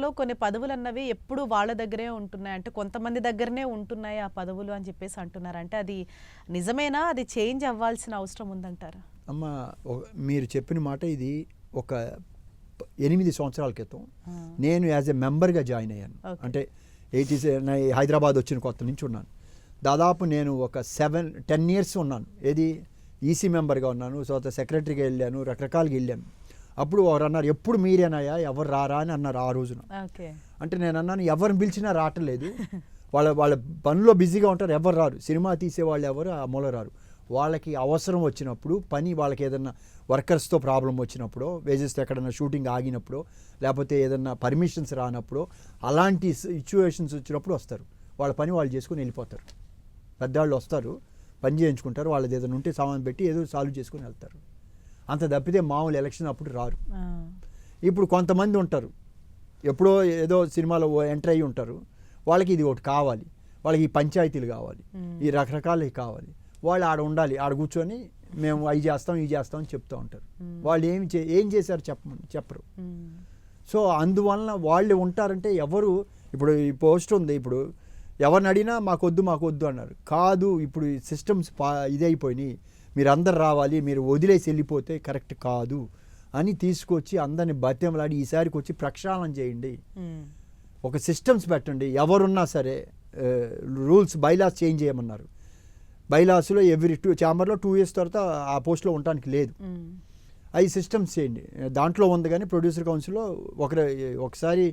లో కొన్ని పదవులన్నవి ఎప్పుడు వాళ్ళ దగ్గరే ఉంటున్నాయి. అంటే కొంతమంది దగ్గరనే ఉంటున్నాయి ఆ పదవులు అని చెప్పేసి అంటున్నారు. అంటే అది నిజమేనా? అది చేంజ్ అవ్వాల్సిన అవసరం ఉందంటారా? అమ్మ, మీరు చెప్పిన మాట ఇది ఒక 8 సంవత్సరాల క్రితం నేను యాజ్ ఎ మెంబర్గా జాయిన్ అయ్యాను. అంటే 87 హైదరాబాద్ వచ్చిన కొత్త నుంచి ఉన్నాను. దాదాపు నేను ఒక 10 ఇయర్స్ ఉన్నాను. ఏది ఈసీ మెంబర్గా ఉన్నాను, తర్వాత సెక్రటరీగా వెళ్ళాను, రకరకాలుగా వెళ్ళాను. అప్పుడు వారు అన్నారు, ఎప్పుడు మీరేనాయా, ఎవరు రారా అని అన్నారు ఆ రోజున. అంటే నేను అన్నాను, ఎవరిని పిలిచినా రావట్లేదు, వాళ్ళ వాళ్ళ పనిలో బిజీగా ఉంటారు, ఎవరు రారు, సినిమా తీసేవాళ్ళు ఎవరు ఆ మూల రారు. వాళ్ళకి అవసరం వచ్చినప్పుడు పని, వాళ్ళకి ఏదన్నా వర్కర్స్తో ప్రాబ్లం వచ్చినప్పుడు, వేజెస్తో ఎక్కడన్నా షూటింగ్ ఆగినప్పుడు, లేకపోతే ఏదన్నా పర్మిషన్స్ రానప్పుడు, అలాంటి సిచ్యువేషన్స్ వచ్చినప్పుడు వస్తారు. వాళ్ళ పని వాళ్ళు చేసుకుని వెళ్ళిపోతారు. పెద్దవాళ్ళు వస్తారు, పని చేయించుకుంటారు, వాళ్ళది ఏదైనా ఉంటే సామాన్ పెట్టి ఏదో సాల్వ్ చేసుకుని వెళ్తారు. అంత తప్పితే మామూలు ఎలక్షన్ అప్పుడు రారు. ఇప్పుడు కొంతమంది ఉంటారు, ఎప్పుడో ఏదో సినిమాలో ఎంటర్ అయ్యి ఉంటారు, వాళ్ళకి ఇది ఒకటి కావాలి, వాళ్ళకి ఈ పంచాయతీలు కావాలి, ఈ రకరకాలవి కావాలి, వాళ్ళు ఆడ ఉండాలి, ఆడ కూర్చొని మేము అవి చేస్తాం ఇవి చేస్తాం అని చెప్తూ ఉంటారు. వాళ్ళు ఏం చేశారు చెప్పరు. సో అందువలన వాళ్ళు ఉంటారంటే ఎవరు, ఇప్పుడు ఈ పోస్ట్ ఉంది, ఇప్పుడు ఎవరిని అడిగినా మాకొద్దు అన్నారు. కాదు, ఇప్పుడు సిస్టమ్స్ ఇదైపోయినాయి, మీరు అందరు రావాలి, మీరు వదిలేసి వెళ్ళిపోతే కరెక్ట్ కాదు అని తీసుకొచ్చి అందరిని బతిమలాడి ఈసారికి వచ్చి ప్రక్షాళన చేయండి, ఒక సిస్టమ్స్ పెట్టండి. ఎవరున్నా సరే రూల్స్ బైలాస్ చేంజ్ చేయమన్నారు. బైలాస్లో ఎవ్రీ ఛాంబర్లో 2 years తర్వాత ఆ పోస్ట్లో ఉండటానికి లేదు. అవి సిస్టమ్స్ చేయండి. దాంట్లో ఉంది కానీ ప్రొడ్యూసర్ కౌన్సిల్లో ఒకసారి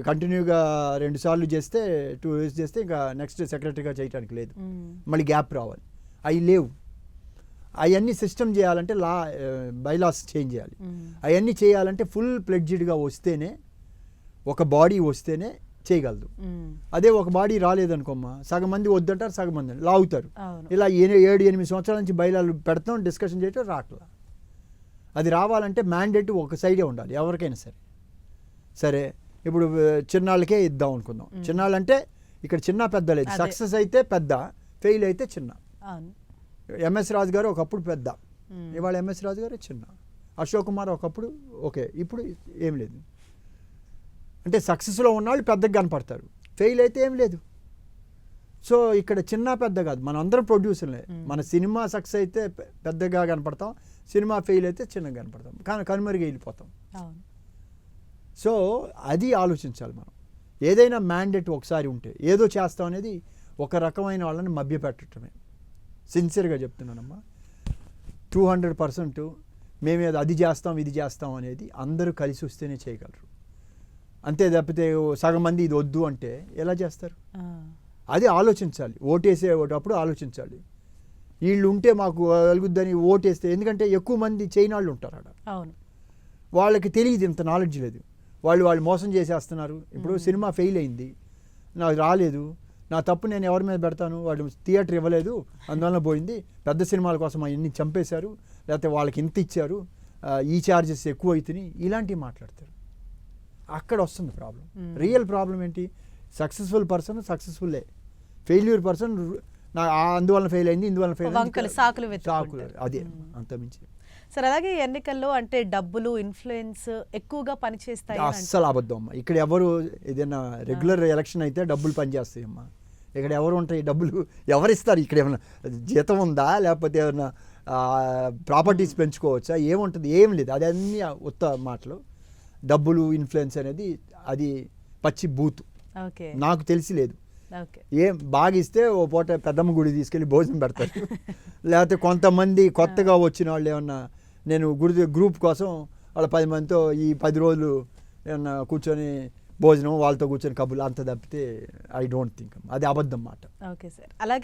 కంటిన్యూగా 2 సార్లు చేస్తే 2 years చేస్తే ఇంకా నెక్స్ట్ సెక్రటరీగా చేయడానికి లేదు, మళ్ళీ గ్యాప్ రావాలి. అవి లేవు. అవన్నీ సిస్టమ్ చేయాలంటే బైలాస్ చేంజ్ చేయాలి. అవన్నీ చేయాలంటే ఫుల్ ప్లెడ్జ్డ్గా వస్తేనే, ఒక బాడీ వస్తేనే చేయగలదు. అదే ఒక బాడీ రాలేదనుకోమ్మా, సగం మంది వద్దంటారు, సగం మంది లాగుతారు. ఇలా 7-8 సంవత్సరాల నుంచి బైలాలు పెడతాం, డిస్కషన్ చేయటం రావట్లా. అది రావాలంటే మ్యాండేట్ ఒక సైడే ఉండాలి ఎవరికైనా సరే. సరే, ఇప్పుడు చిన్నాళ్ళకే ఇద్దాం అనుకుందాం. చిన్నాళ్ళంటే ఇక్కడ చిన్న పెద్ద లేదు, సక్సెస్ అయితే పెద్ద, ఫెయిల్ అయితే చిన్న. ఎంఎస్ రాజు గారు ఒకప్పుడు పెద్ద, ఇవాళ ఎంఎస్ రాజు గారు చిన్న. అశోక్ కుమార్ ఒకప్పుడు ఓకే, ఇప్పుడు ఏం లేదు. అంటే సక్సెస్లో ఉన్నవాళ్ళు పెద్దగా కనపడతారు, ఫెయిల్ అయితే ఏం లేదు. సో ఇక్కడ చిన్న పెద్ద కాదు, మనం అందరం ప్రొడ్యూసర్లే. మన సినిమా సక్సెస్ అయితే పెద్దగా కనపడతాం, సినిమా ఫెయిల్ అయితే చిన్నగా కనపడతాం, కానీ కనుమరుగు వెళ్ళిపోతాం. సో అది ఆలోచించాలి మనం. ఏదైనా మ్యాండేట్ ఒకసారి ఉంటే ఏదో చేస్తాం అనేది ఒక రకమైన వాళ్ళని మభ్యపెట్టడమే. సిన్సియర్గా చెప్తున్నానమ్మా, 200% మేము అది చేస్తాం ఇది చేస్తాం అనేది అందరూ కలిసి వస్తేనే చేయగలరు. అంతే తప్పితే సగం మంది ఇది వద్దు అంటే ఎలా చేస్తారు? అది ఆలోచించాలి. ఓటేసేటప్పుడు ఆలోచించాలి, వీళ్ళు ఉంటే మాకు కలుగుద్దని ఓటేస్తే. ఎందుకంటే ఎక్కువ మంది చేయని వాళ్ళు ఉంటారు అక్కడ, వాళ్ళకి తెలియదు, ఇంత నాలెడ్జ్ లేదు, వాళ్ళు మోసం చేసేస్తున్నారు. ఇప్పుడు సినిమా ఫెయిల్ అయింది, నాకు రాలేదు, నా తప్పు నేను ఎవరి మీద పెడతాను? వాళ్ళు థియేటర్ ఇవ్వలేదు అందువలన పోయింది, పెద్ద సినిమాల కోసం అవన్నీ చంపేశారు, లేకపోతే వాళ్ళకి ఇంత ఇచ్చారు, ఈ ఛార్జెస్ ఎక్కువ అవుతున్నాయి, ఇలాంటివి మాట్లాడతారు. అక్కడ వస్తుంది ప్రాబ్లం. రియల్ ప్రాబ్లం ఏంటి? సక్సెస్ఫుల్ పర్సన్ సక్సెస్ఫుల్లే, ఫెయిల్యూర్ పర్సన్ అందువలన ఫెయిల్ అయింది, ఇందువలన ఫెయిల్ అయింది, సాకులు. అదే, అంతమించి. సరే, అలాగే ఎన్నికల్లో అంటే డబ్బులు, ఇన్ఫ్లుయెన్స్ ఎక్కువగా పనిచేస్తాయి. అస్సలు అబద్ధం అమ్మా. ఇక్కడ ఎవరు ఏదైనా రెగ్యులర్ ఎలక్షన్ అయితే డబ్బులు పనిచేస్తాయి అమ్మా. ఇక్కడ ఎవరు ఉంటాయి డబ్బులు? ఎవరిస్తారు? ఇక్కడ ఏమైనా జీతం ఉందా, లేకపోతే ఏమైనా ప్రాపర్టీస్ పెంచుకోవచ్చా? ఏముంటుంది? ఏం లేదు. అది అన్నీ ఉత్త మాటలు. డబ్బులు, ఇన్ఫ్లుయెన్స్ అనేది అది పచ్చి బూతు. నాకు తెలిసి లేదు. ఏం బాగా ఇస్తే ఓ పూట పెద్దమ్మ గుడి తీసుకెళ్ళి భోజనం పెడతారు, లేకపోతే కొంతమంది కొత్తగా వచ్చిన వాళ్ళు ఏమన్నా, నేను గ్రూప్ కోసం వాళ్ళ 10 మందితో ఈ 10 రోజులు ఏమన్నా కూర్చొని భోజనం, వాళ్ళతో కూర్చొని కబుర్లు, అంత తప్పితే ఐ డోంట్ థింక్. అది అబద్ధం మాట. Okay sir. అలాగే